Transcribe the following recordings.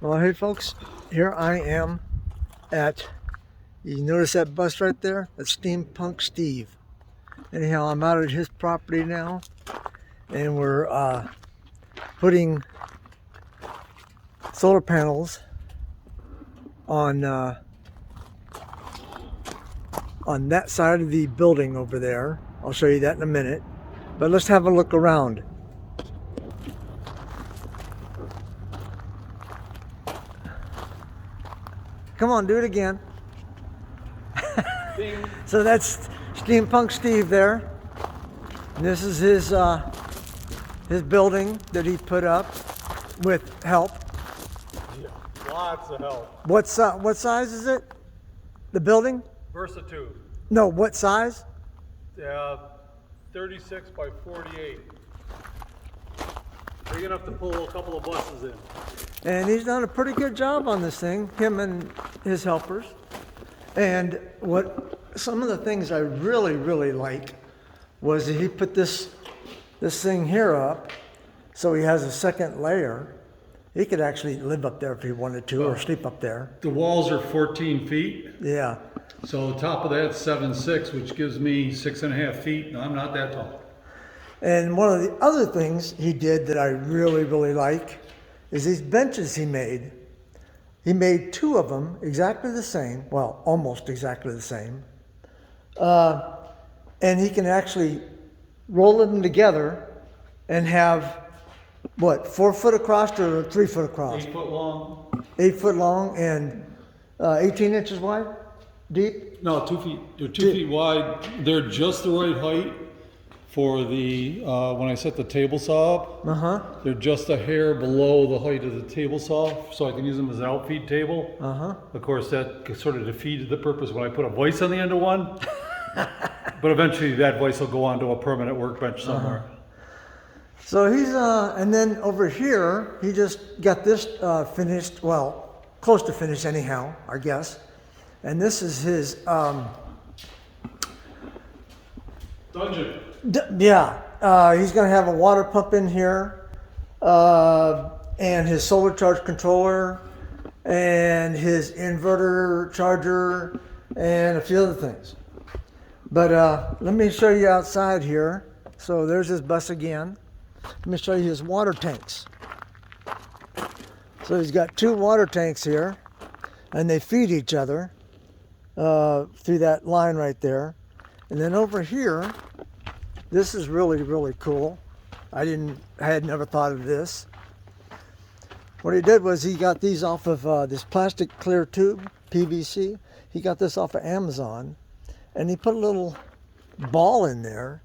Well, hey folks, here I am at, you notice that bus right there? That's Steampunksteve. Anyhow, I'm out at his property now, and we're putting solar panels on that side of the building over there. I'll show you that in a minute, but let's have a look around. Come on, do it again. So that's Steampunksteve there. And this is his building that he put up with help. Yeah, lots of help. What size is it? The building? Versatude. No, what size? 36 by 48. Big enough to pull a couple of buses in. And he's done a pretty good job on this thing, him and his helpers. And some of the things I really like was that he put this thing here up, so he has a second layer. He could actually live up there if he wanted to, or sleep up there. The walls are 14 feet. Yeah. So the top of that's 7'6", which gives me 6.5 feet, and I'm not that tall. And one of the other things he did that I really like is these benches he made. He made two of them exactly the same, well, almost exactly the same. And he can actually roll them together and have, what, 4 foot across or 3 foot across? 8 foot long. 8 foot long and 18 inches wide, deep? No, 2 feet. They're 2 feet wide. They're just the right height for the, when I set the table saw up. They're just a hair below the height of the table saw, so I can use them as an outfeed table. Of course, that sort of defeated the purpose when I put a vise on the end of one. But eventually that vise will go onto a permanent workbench somewhere. So he's, and then over here, he just got this finished, well, close to finished anyhow, I guess. And this is his, Dungeon. He's gonna have a water pump in here, and his solar charge controller, and his inverter charger, and a few other things. But let me show you outside here. So there's his bus again. Let me show you his water tanks. So he's got 2 water tanks here, and they feed each other through that line right there. And then over here, this is really cool. I had never thought of this. What he did was he got these off of this plastic clear tube, PVC. He got this off of Amazon, and he put a little ball in there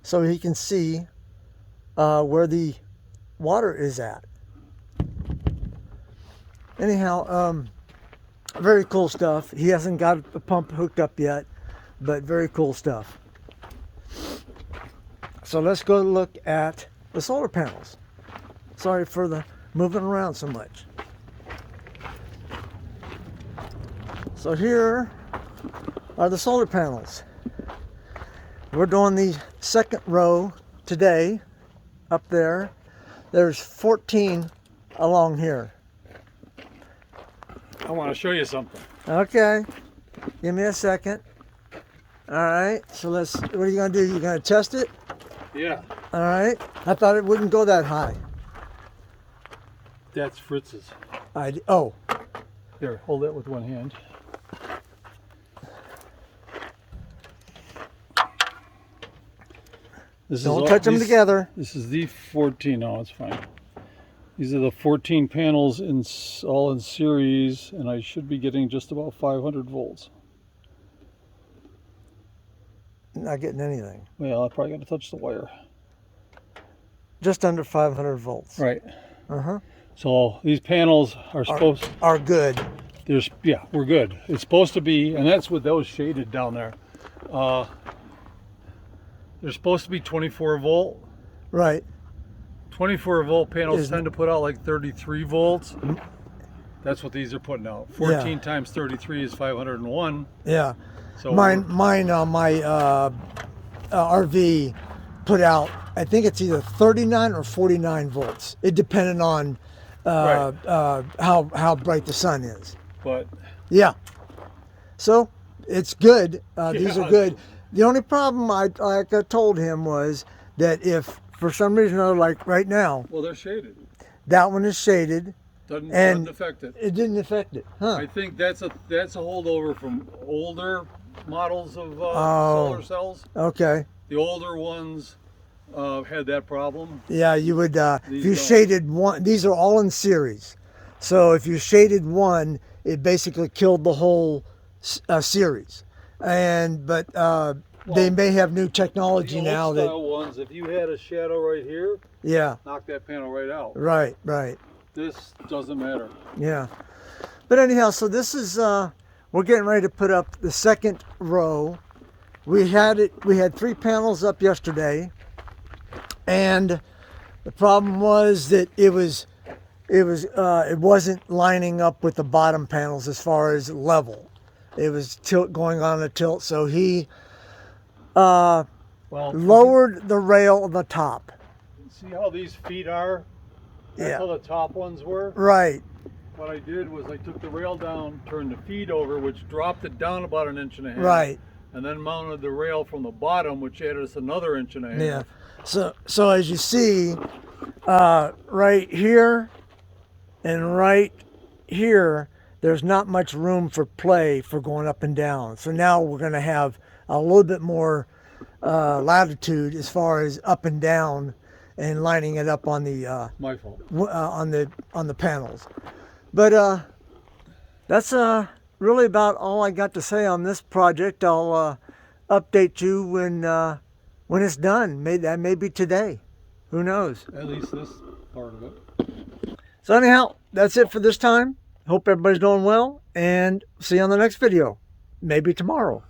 so he can see where the water is at. Anyhow, very cool stuff. He hasn't got a pump hooked up yet, but very cool stuff. So let's go look at the solar panels. Sorry for the moving around so much. So here are the solar panels. We're doing the second row today up there. There's 14 along here. I want to show you something. Okay, give me a second. All right, so what are you gonna do? You're gonna test it? Yeah. All right, I thought it wouldn't go that high. That's Fritz's. Oh. Here, hold that with one hand. Don't touch them together. This is the 14. No, it's fine. These are the 14 panels all in series, and I should be getting just about 500 volts. Not getting anything. Well, I probably got to touch the wire. Just under 500 volts. Right. So these panels are good. We're good. It's supposed to be, and that's with those shaded down there. They're supposed to be 24 volt. Right. 24 volt panels tend to put out like 33 volts. That's what these are putting out. 14 times 33 is 501. Yeah. So mine on my RV put out, I think it's either 39 or 49 volts. It depended on how bright the sun is. But Yeah. So it's good. These Yeah. are good. The only problem I told him was that if for some reason or like right now, well, they're shaded. that one is shaded Doesn't and affect it. it didn't affect it. Huh. I think that's a holdover from older models of Oh. solar cells. Okay. The older ones had that problem. Yeah, you would, if These you don't. shaded one, these are all in series. So if you shaded one, it basically killed the whole series. But they may have new technology The now old that, style ones, if you had a shadow right here, yeah, knock that panel right out. right, right, This doesn't matter. yeah. But anyhow, so this is, we're getting ready to put up the second row. We had 3 panels up yesterday, and the problem was that it wasn't lining up with the bottom panels as far as level. It was going on a tilt, so he Well, lowered the rail on the top. see how these feet are? That's Yeah. how the top ones were. Right. What I did was I took the rail down, turned the feet over, which dropped it down about 1.5 inches. Right. And then mounted the rail from the bottom, which added us another 1.5 inches. Yeah. So as you see, right here and right here, there's not much room for play for going up and down. So now we're going to have a little bit more latitude as far as up and down and lining it up on the My fault. on the panels. But that's really about all I got to say on this project. I'll update you when it's done. That may be today. Who knows? At least this part of it. So anyhow, that's it for this time. Hope everybody's doing well, and see you on the next video. Maybe tomorrow.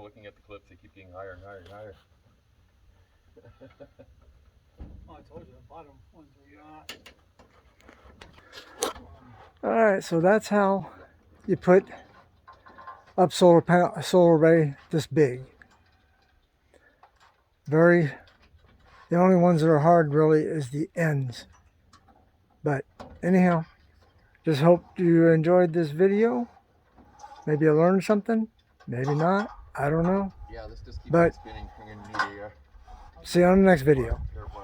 now, looking at the clips, they keep getting higher and higher and higher. Oh, I told you the bottom ones are not. All right, so that's how you put up solar array this big. The only ones that are hard really is the ends. But anyhow, just hope you enjoyed this video. Maybe you learned something, maybe not, I don't know. Yeah, this just keeps But spinning in the air. see you on the next video. Airplane.